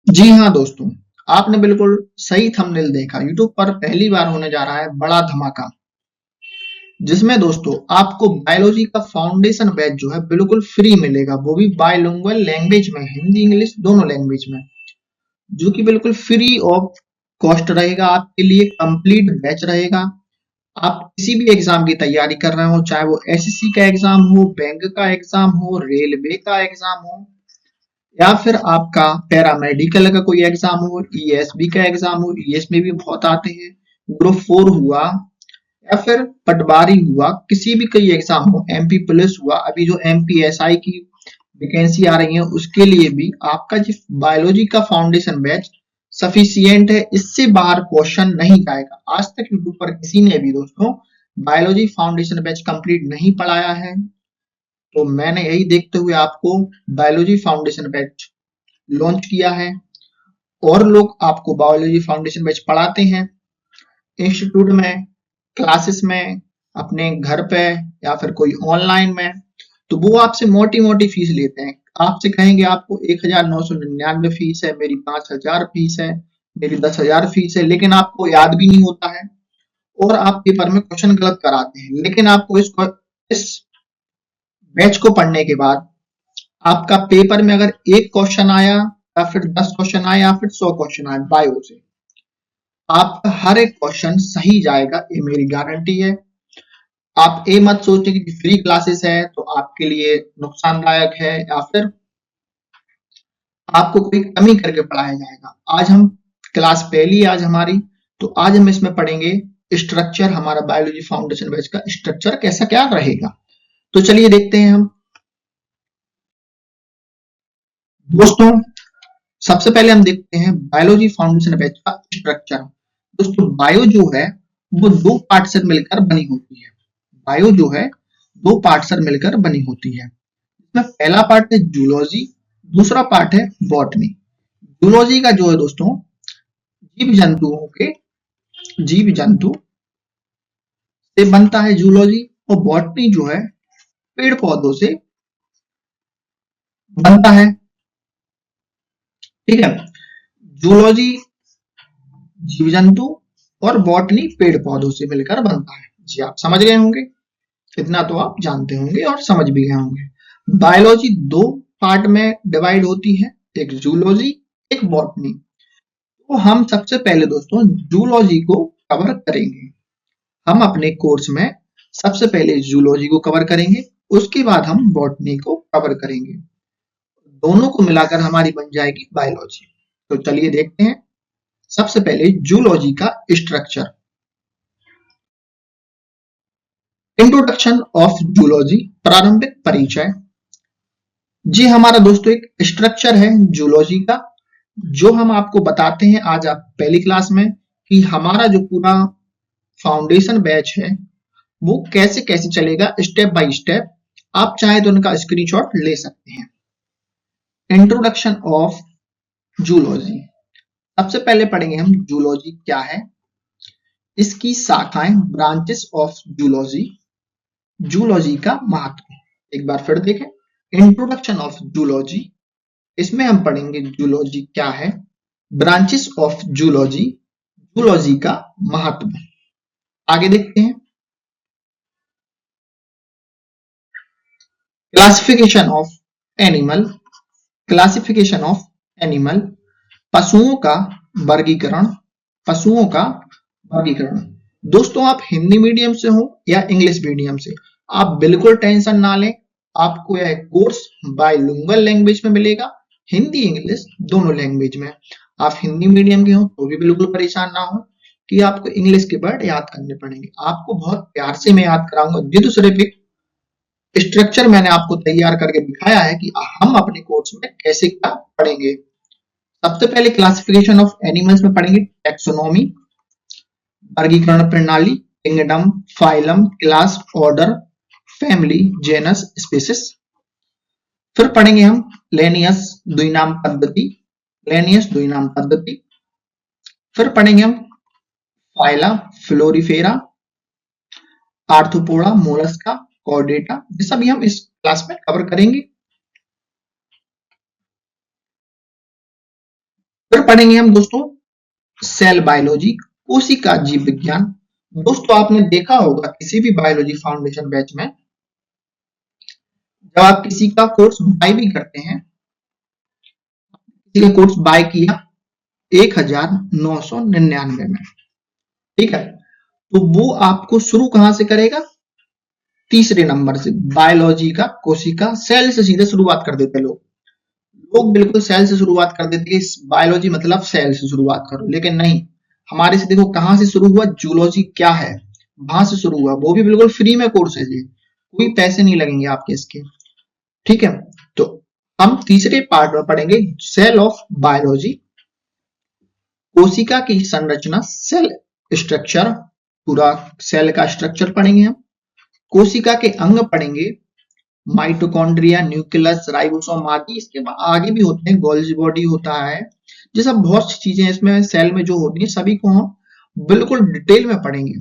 जी हाँ दोस्तों, आपने बिल्कुल सही थंबनेल देखा। यूट्यूब पर पहली बार होने जा रहा है बड़ा धमाका, जिसमें दोस्तों आपको बायोलॉजी का फाउंडेशन बैच जो है बिल्कुल फ्री मिलेगा, वो भी बाइलिंगुअल लैंग्वेज में, हिंदी इंग्लिश दोनों लैंग्वेज में, जो कि बिल्कुल फ्री ऑफ कॉस्ट रहेगा। आपके लिए कंप्लीट बैच रहेगा। आप किसी भी एग्जाम की तैयारी कर रहे हो, चाहे वो एसएससी का एग्जाम हो, बैंक का एग्जाम हो, रेलवे का एग्जाम हो, या फिर आपका पैरामेडिकल का कोई एग्जाम हो, ईएसबी का एग्जाम हो, ईएस में भी बहुत आते हैं, ग्रुप 4 हुआ, या फिर पटवारी हुआ, किसी भी कोई एग्जाम हो, एमपी पुलिस हुआ, अभी जो एमपीएसआई की वैकेंसी आ रही है उसके लिए भी आपका जो बायोलॉजी का फाउंडेशन बैच सफिशियंट है। इससे बाहर क्वेश्चन नहीं जाएगा। आज तक यूट्यूब पर किसी ने भी दोस्तों बायोलॉजी फाउंडेशन बैच कंप्लीट नहीं पढ़ाया है, तो मैंने यही देखते हुए आपको बायोलॉजी फाउंडेशन बैच लॉन्च किया है। और लोग आपको बायोलॉजी फाउंडेशन बैच पढ़ाते हैं इंस्टीट्यूट में, क्लासेस में, अपने घर पे, या फिर कोई ऑनलाइन में। तो वो आपसे मोटी मोटी फीस लेते हैं। आपसे कहेंगे आपको 1999 फीस है, मेरी 5000 फीस है, मेरी 10,000 फीस है, लेकिन आपको याद भी नहीं होता है और आप पेपर में क्वेश्चन गलत कराते हैं। लेकिन आपको इस बैच को पढ़ने के बाद आपका पेपर में अगर एक क्वेश्चन आया, या फिर 10 क्वेश्चन आए, या फिर 100 क्वेश्चन आए बायो से, आपका हर एक क्वेश्चन सही जाएगा, ये मेरी गारंटी है। आप ये मत सोचें कि फ्री क्लासेस है तो आपके लिए नुकसानदायक है, या फिर आपको कोई कमी करके पढ़ाया जाएगा। आज हम क्लास पहली आज हमारी, तो आज हम इसमें पढ़ेंगे स्ट्रक्चर, हमारा बायोलॉजी फाउंडेशन बैच का स्ट्रक्चर कैसा क्या रहेगा। तो चलिए देखते हैं हम दोस्तों। सबसे पहले हम देखते हैं बायोलॉजी फाउंडेशन बैच का स्ट्रक्चर। दोस्तों बायो जो है वो दो पार्ट से मिलकर बनी होती है। बायो जो है दो पार्ट से मिलकर बनी होती है। इसमें पहला पार्ट है जूलॉजी, दूसरा पार्ट है बॉटनी। जूलॉजी का जो है दोस्तों जीव जंतुओं के, जीव जंतु से बनता है जूलॉजी। और बॉटनी जो है पेड़ पौधों से बनता है। ठीक है, जूलॉजी जीव जंतु और बॉटनी पेड़ पौधों से मिलकर बनता है। जी आप समझ गए होंगे, इतना तो आप जानते होंगे और समझ भी गए होंगे। बायोलॉजी दो पार्ट में डिवाइड होती है, एक जूलॉजी, एक बॉटनी। तो हम सबसे पहले दोस्तों जूलॉजी को कवर करेंगे। हम अपने कोर्स में सबसे पहले जूलॉजी को कवर करेंगे, उसके बाद हम बॉटनी को कवर करेंगे। दोनों को मिलाकर हमारी बन जाएगी बायोलॉजी। तो चलिए देखते हैं सबसे पहले जूलॉजी का स्ट्रक्चर। इंट्रोडक्शन ऑफ जूलॉजी, प्रारंभिक परिचय। जी हमारा दोस्तों एक स्ट्रक्चर है जूलॉजी का, जो हम आपको बताते हैं आज आप पहली क्लास में, कि हमारा जो पूरा फाउंडेशन बैच है वो कैसे कैसे चलेगा स्टेप बाय स्टेप। आप चाहे तो उनका स्क्रीनशॉट ले सकते हैं। Introduction of zoology. सबसे पहले पढ़ेंगे हम जूलॉजी क्या है, इसकी शाखाएं, ब्रांचेस ऑफ जूलॉजी, जूलॉजी का महत्व। एक बार फिर देखें, इंट्रोडक्शन ऑफ जूलॉजी, इसमें हम पढ़ेंगे जूलॉजी क्या है, ब्रांचेस ऑफ जूलॉजी, जूलॉजी का महत्व। आगे देखते हैं classification of animal, classification of animal, पशुओं का वर्गीकरण, पशुओं का वर्गीकरण। दोस्तों आप हिंदी मीडियम से हो या इंग्लिश मीडियम से, आप बिल्कुल टेंशन ना लें। आपको यह कोर्स बाइलिंगुअल लैंग्वेज में मिलेगा, हिंदी इंग्लिश दोनों लैंग्वेज में। आप हिंदी मीडियम के हो तो भी बिल्कुल परेशान ना हो कि आपको इंग्लिश के वर्ड याद करने पड़ेंगे। आपको बहुत प्यार से मैं याद कराऊंगा। जिद सिर्फ एक स्ट्रक्चर मैंने आपको तैयार करके दिखाया है कि हम अपने कोर्स में कैसे क्या पढ़ेंगे। सबसे पहले क्लासिफिकेशन ऑफ एनिमल्स में पढ़ेंगे टेक्सोनॉमी, वर्गीकरण प्रणाली, kingdom, phylum, class, order, family, genus, species. फिर पढ़ेंगे हम लेनियस द्विनाम पद्धति, लेनियस द्विनाम पद्धति। फिर पढ़ेंगे हम फाइला, फ्लोरीफेरा, आर्थ्रोपोडा, मोलस्का, कॉर्डेटा। ये सभी हम इस क्लास में कवर करेंगे। फिर पढ़ेंगे हम दोस्तों सेल बायोलॉजी, कोशिका जीव विज्ञान। दोस्तों आपने देखा होगा किसी भी बायोलॉजी फाउंडेशन बैच में जब आप किसी का कोर्स बाय भी करते हैं, किसी का कोर्स बाय किया 1999 में, ठीक है, तो वो आपको शुरू कहां से करेगा? तीसरे नंबर से। बायोलॉजी का कोशिका सेल से सीधे शुरुआत कर देते लोग, बिल्कुल सेल से शुरुआत कर देते हैं, बायोलॉजी मतलब सेल से शुरुआत करो, लेकिन नहीं, हमारे से देखो कहां से शुरू हुआ, जूलॉजी क्या है वहां से शुरू हुआ, वो भी बिल्कुल फ्री में कोर्स है, कोई पैसे नहीं लगेंगे आपके इसके, ठीक है। तो हम तीसरे पार्ट में पढ़ेंगे सेल ऑफ बायोलॉजी, कोशिका की संरचना, सेल स्ट्रक्चर, पूरा सेल का स्ट्रक्चर पढ़ेंगे हम। कोशिका के अंग पढ़ेंगे, माइटोकॉन्ड्रिया, न्यूक्लियस, राइबोसोम आदि। इसके बाद आगे भी होते हैं, गोल्जी बॉडी होता है, ये सब बहुत सी चीजें इसमें सेल में जो होती है, सभी को हम बिल्कुल डिटेल में पढ़ेंगे।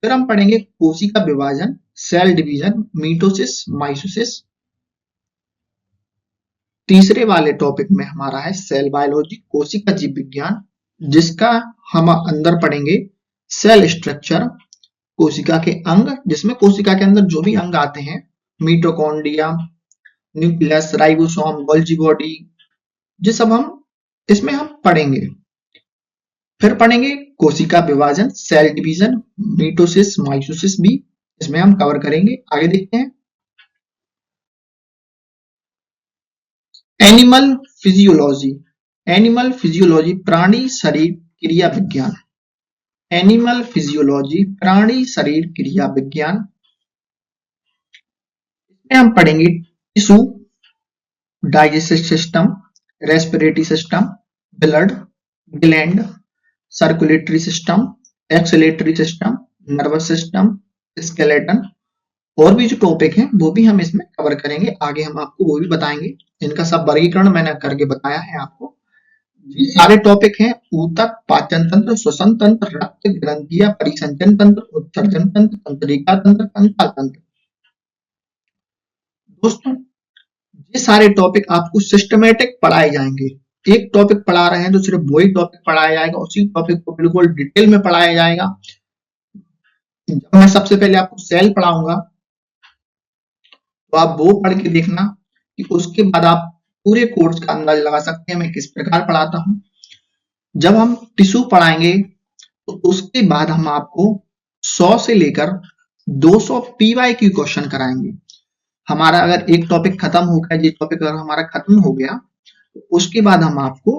फिर हम पढ़ेंगे कोशिका विभाजन, सेल डिवीजन, मीटोसिस, माइटोसिस। तीसरे वाले टॉपिक में हमारा है सेल बायोलॉजी, कोशिका जीव विज्ञान, जिसका हम अंदर पढ़ेंगे सेल स्ट्रक्चर, कोशिका के अंग, जिसमें कोशिका के अंदर जो भी अंग आते हैं, mitochondria, nucleus, ribosome, Golgi body, ये सब हम इसमें हम पढ़ेंगे। फिर पढ़ेंगे कोशिका विभाजन, सेल डिवीजन, मीटोसिस, माइटोसिस भी इसमें हम कवर करेंगे। आगे देखते हैं एनिमल फिजियोलॉजी, एनिमल फिजियोलॉजी प्राणी शरीर क्रिया विज्ञान, एनिमल फिजियोलॉजी प्राणी शरीर क्रिया विज्ञान। इसमें हम पढ़ेंगे tissue, digestive system, respiratory system, blood, gland, circulatory system, excretory system, nervous system, skeleton, और भी जो टॉपिक हैं वो भी हम इसमें कवर करेंगे। आगे हम आपको वो भी बताएंगे, इनका सब वर्गीकरण मैंने करके बताया है आपको। ये सारे टॉपिक हैं ऊतक, पाचन तंत्र, श्वसन तंत्र, रक्त ग्रंथियां, परिसंचन तंत्र, उत्सर्जन तंत्र, तंत्रिका तंत्र, कंकाल तंत्र। दोस्तों ये सारे टॉपिक आपको सिस्टमेटिक पढ़ाए जाएंगे, एक टॉपिक पढ़ा रहे हैं तो सिर्फ वही टॉपिक पढ़ाया जाएगा, उसी टॉपिक को बिल्कुल डिटेल में पढ़ाया जाएगा। जब मैं सबसे पहले आपको सेल पढ़ाऊंगा तो आप वो पढ़ के देखना कि उसके बाद आप पूरे कोर्स का अंदाजा लगा सकते हैं मैं किस प्रकार पढ़ाता हूं। जब हम टिश्यू पढ़ाएंगे तो उसके बाद हम आपको 100 से लेकर 200 PYQ क्वेश्चन कराएंगे। हमारा अगर एक टॉपिक खत्म हो गया, ये टॉपिक अगर हमारा खत्म हो गया तो उसके बाद हम आपको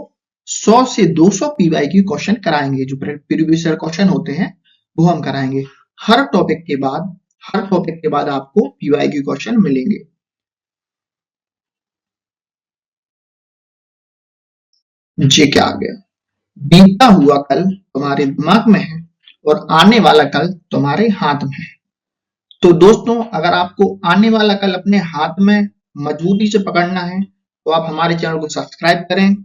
100 से 200 PYQ क्वेश्चन कराएंगे, जो प्रीवियस ईयर क्वेश्चन होते हैं वो हम कराएंगे। हर टॉपिक के बाद आपको PYQ क्वेश्चन मिलेंगे। जी क्या आ गया, बीता हुआ कल तुम्हारे दिमाग में है और आने वाला कल तुम्हारे हाथ में है। तो दोस्तों अगर आपको आने वाला कल अपने हाथ में मजबूती से पकड़ना है तो आप हमारे चैनल को सब्सक्राइब करें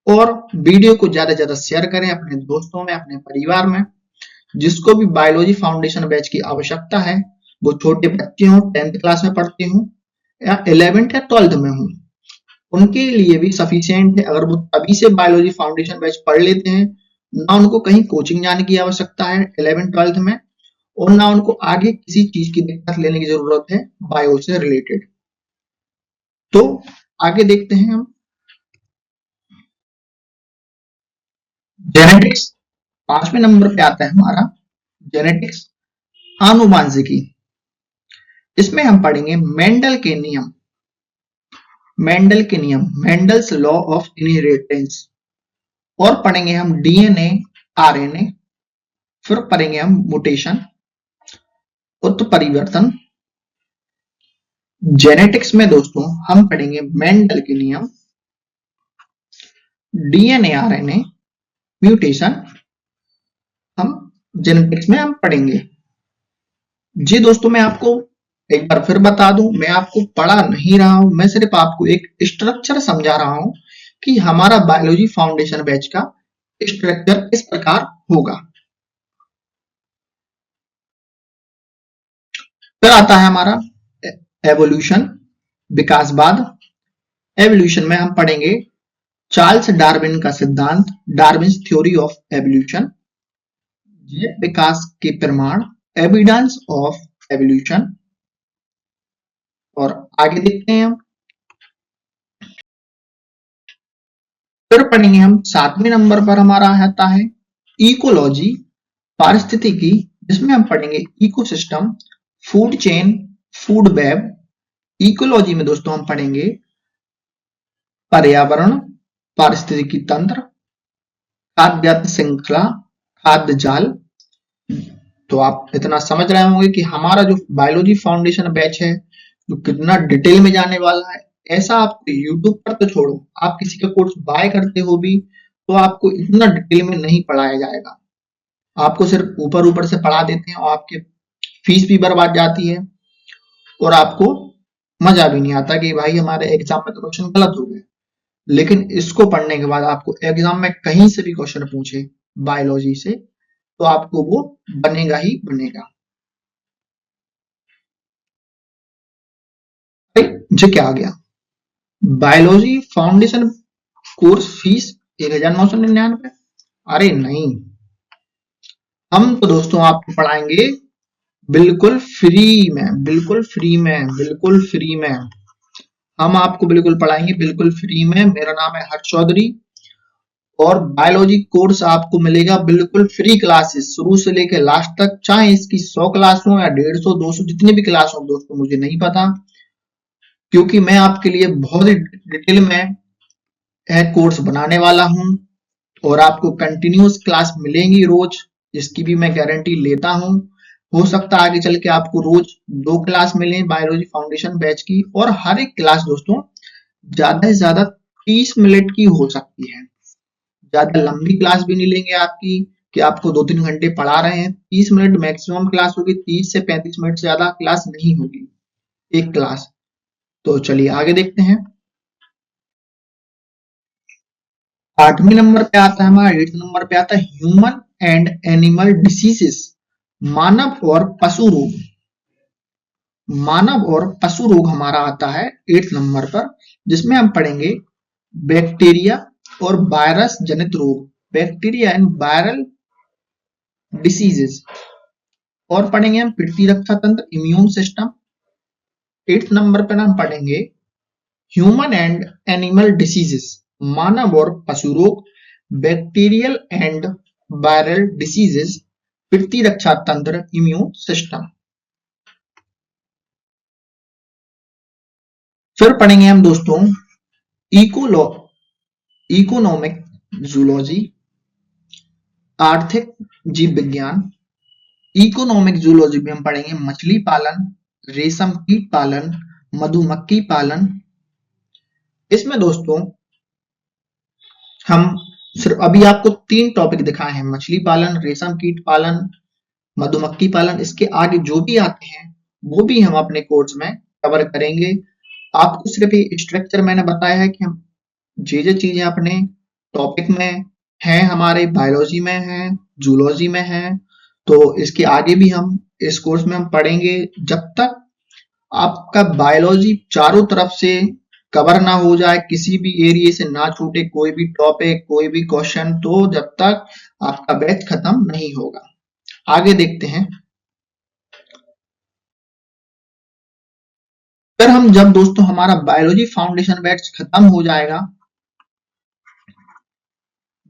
और वीडियो को ज्यादा से ज्यादा शेयर करें अपने दोस्तों में, अपने परिवार में। जिसको भी बायोलॉजी फाउंडेशन बैच की आवश्यकता है, वो छोटे बच्चे हों, 10th क्लास में पढ़ते हों या 11th या 12th में हों, उनके लिए भी सफिशिएंट है अगर वो तभी से बायोलॉजी फाउंडेशन बैच पढ़ लेते हैं। ना उनको कहीं कोचिंग जाने की आवश्यकता है 11th 12th में, और ना उनको आगे किसी चीज की दिक्कत लेने की जरूरत है बायो से रिलेटेड। तो आगे देखते हैं हम जेनेटिक्स, 5वें नंबर पे आता है हमारा जेनेटिक्स, आनुवांशिकी। इसमें हम पढ़ेंगे मेंडल के नियम, मेंडल्स लॉ ऑफ इनहेरिटेंस, और पढ़ेंगे हम डीएनए, आरएनए, फिर पढ़ेंगे हम म्यूटेशन, उत्परिवर्तन। जेनेटिक्स में दोस्तों हम पढ़ेंगे मेंडल के नियम, डीएनए, आरएनए, म्यूटेशन, हम जेनेटिक्स में हम पढ़ेंगे। जी दोस्तों मैं आपको एक बार फिर बता दूं, मैं आपको पढ़ा नहीं रहा हूं, मैं सिर्फ आपको एक स्ट्रक्चर समझा रहा हूं कि हमारा बायोलॉजी फाउंडेशन बैच का स्ट्रक्चर इस प्रकार होगा। फिर आता है हमारा एवोल्यूशन, विकासवाद। एवोल्यूशन में हम पढ़ेंगे चार्ल्स डार्विन का सिद्धांत, डार्विन्स थ्योरी ऑफ एवोल्यूशन, जैव विकास के प्रमाण, एविडेंस ऑफ एवोल्यूशन। और आगे देखते हैं हम, फिर पढ़ेंगे हम 7वें नंबर पर हमारा आता है इकोलॉजी, पारिस्थितिकी, जिसमें हम पढ़ेंगे ecosystem, food chain, food web. Ecology में दोस्तों हम पढ़ेंगे पर्यावरण, पारिस्थितिकी तंत्र, खाद्य श्रृंखला, खाद्य जाल। तो आप इतना समझ रहे होंगे कि हमारा जो बायोलॉजी फाउंडेशन बैच है जो कितना डिटेल में जाने वाला है। ऐसा आप यूट्यूब पर तो छोड़ो, आप किसी का कोर्स बाय करते हो भी तो आपको इतना डिटेल में नहीं पढ़ाया जाएगा। आपको सिर्फ ऊपर ऊपर से पढ़ा देते हैं और आपकी फीस भी बर्बाद जाती है और आपको मजा भी नहीं आता कि भाई हमारे एग्जाम में तो क्वेश्चन गलत हो गए। लेकिन इसको पढ़ने के बाद आपको एग्जाम में कहीं से भी क्वेश्चन पूछे बायोलॉजी से तो आपको वो बनेगा ही बनेगा। जी क्या आ गया, बायोलॉजी फाउंडेशन कोर्स फीस 1999। अरे नहीं, हम तो दोस्तों आपको पढ़ाएंगे बिल्कुल फ्री में, बिल्कुल फ्री में, बिल्कुल फ्री में। हम आपको बिल्कुल पढ़ाएंगे बिल्कुल फ्री में। मेरा नाम है हर्ष चौधरी और बायोलॉजी कोर्स आपको मिलेगा बिल्कुल फ्री क्लासेस शुरू से लेकर लास्ट तक, चाहे इसकी 100 क्लास हो या 150 200 जितनी भी क्लास हो दोस्तों मुझे नहीं पता, क्योंकि मैं आपके लिए बहुत ही डिटेल में कोर्स बनाने वाला हूं और आपको कंटिन्यूस क्लास मिलेंगी रोज, जिसकी भी मैं गारंटी लेता हूं। हो सकता है आगे चल के आपको रोज 2 क्लास मिले बायोलॉजी फाउंडेशन बैच की, और हर एक क्लास दोस्तों ज्यादा से ज्यादा 30 मिनट की हो सकती है। ज्यादा लंबी क्लास भी नहीं लेंगे आपकी कि आपको 2-3 घंटे पढ़ा रहे हैं। 30 मिनट मैक्सिमम क्लास होगी, 30 से 35 मिनट से ज्यादा क्लास नहीं होगी एक क्लास। तो चलिए आगे देखते हैं। 8वें नंबर पे आता है हमारा, 8th नंबर पे आता है ह्यूमन एंड एनिमल डिसीजेस, मानव और पशु रोग। मानव और पशु रोग हमारा आता है 8th नंबर पर, जिसमें हम पढ़ेंगे बैक्टीरिया और वायरस जनित रोग, बैक्टीरिया एंड वायरल डिसीजेस। और पढ़ेंगे हम पितृ रक्षा तंत्र, इम्यून सिस्टम। 8th नंबर पर हम पढ़ेंगे ह्यूमन एंड एनिमल डिसीजेस, मानव और पशु रोग, बैक्टीरियल एंड वायरल डिसीजेस, पितृ रक्षा तंत्र, इम्यून सिस्टम। फिर पढ़ेंगे हम दोस्तों इकोलो इकोनॉमिक जूलॉजी, आर्थिक जीव विज्ञान। इकोनॉमिक जूलॉजी में हम पढ़ेंगे मछली पालन, रेशम कीट पालन, मधुमक्खी पालन। इसमें दोस्तों हम सिर्फ अभी आपको 3 टॉपिक दिखाए हैं, मछली पालन, रेशम कीट पालन, मधुमक्खी पालन। इसके आगे जो भी आते हैं वो भी हम अपने कोर्स में कवर करेंगे। आपको सिर्फ ये स्ट्रक्चर मैंने बताया है कि हम जो चीजें अपने टॉपिक में हैं, हमारे बायोलॉजी में हैं, जूलॉजी में हैं, तो इसके आगे भी हम इस कोर्स में हम पढ़ेंगे जब तक आपका बायोलॉजी चारों तरफ से कवर ना हो जाए, किसी भी एरिया से ना छूटे कोई भी टॉपिक, कोई भी क्वेश्चन, तो जब तक आपका बैच खत्म नहीं होगा। आगे देखते हैं। फिर हम जब दोस्तों हमारा बायोलॉजी फाउंडेशन बैच खत्म हो जाएगा,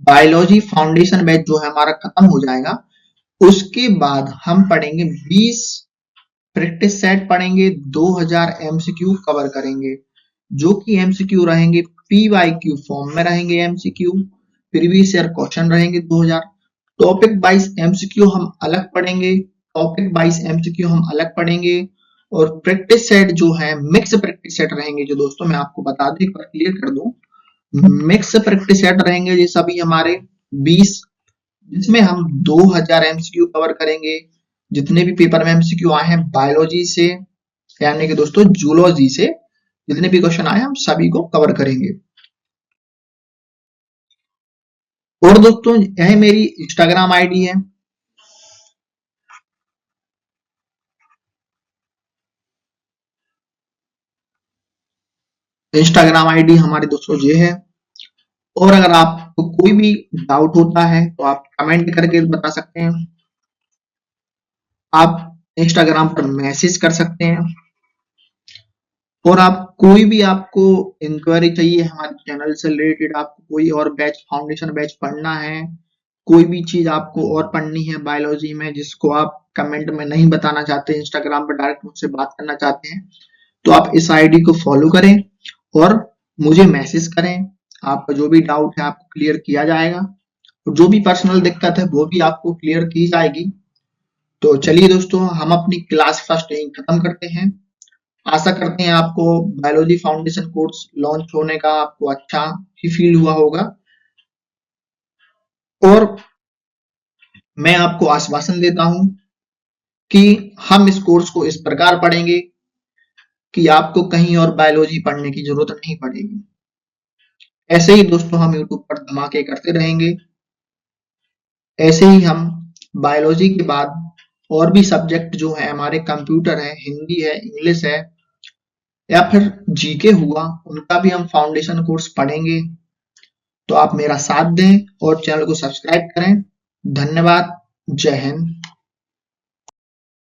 बायोलॉजी फाउंडेशन बैच जो है हमारा खत्म हो जाएगा, उसके बाद हम पढ़ेंगे 20 प्रैक्टिस सेट पढ़ेंगे, 2000 एमसीक्यू कवर करेंगे, जो कि एमसीक्यू रहेंगे पीवाईक्यू फॉर्म में रहेंगे। एमसीक्यू प्रीवियस ईयर क्वेश्चन रहेंगे 2000। टॉपिक वाइज एमसीक्यू हम अलग पढ़ेंगे, टॉपिक वाइज एमसीक्यू हम अलग पढ़ेंगे। और प्रैक्टिस सेट जो है मिक्स प्रैक्टिस सेट रहेंगे, जो दोस्तों मैं आपको बता दूं, एक बार क्लियर कर दूं, मिक्स प्रैक्टिस सेट रहेंगे ये सभी हमारे 20, जिसमें हम 2000 एमसीक्यू कवर करेंगे। जितने भी पेपर में एमसीक्यू आए हैं बायोलॉजी से, यानी कि दोस्तों जूलॉजी से जितने भी क्वेश्चन आए हम सभी को कवर करेंगे। और दोस्तों यह मेरी इंस्टाग्राम आईडी है, इंस्टाग्राम आईडी हमारे दोस्तों ये है, और अगर आपको कोई भी डाउट होता है तो आप कमेंट करके बता सकते हैं, आप इंस्टाग्राम पर मैसेज कर सकते हैं, और आप कोई भी आपको इंक्वायरी चाहिए हमारे चैनल से रिलेटेड, आपको कोई और बैच फाउंडेशन बैच पढ़ना है, कोई भी चीज आपको और पढ़नी है बायोलॉजी में जिसको आप कमेंट में नहीं बताना चाहते, इंस्टाग्राम पर डायरेक्ट मुझसे बात करना चाहते हैं, तो आप इस आईडी को फॉलो करें और मुझे मैसेज करें। आपका जो भी डाउट है आपको क्लियर किया जाएगा, और जो भी पर्सनल दिक्कत है वो भी आपको क्लियर की जाएगी। तो चलिए दोस्तों, हम अपनी क्लास फर्स्ट यहीं खत्म करते हैं। आशा करते हैं आपको बायोलॉजी फाउंडेशन कोर्स लॉन्च होने का आपको अच्छा ही फील हुआ होगा, और मैं आपको आश्वासन देता हूं कि हम इस कोर्स को इस प्रकार पढ़ेंगे कि आपको कहीं और बायोलॉजी पढ़ने की जरूरत नहीं पड़ेगी। ऐसे ही दोस्तों हम यूट्यूब पर धमाके करते रहेंगे। ऐसे ही हम बायोलॉजी के बाद और भी सब्जेक्ट जो है हमारे, कंप्यूटर है, हिंदी है, इंग्लिश है, या फिर जीके हुआ, उनका भी हम फाउंडेशन कोर्स पढ़ेंगे। तो आप मेरा साथ दें और चैनल को सब्सक्राइब करें। धन्यवाद। जय हिंद।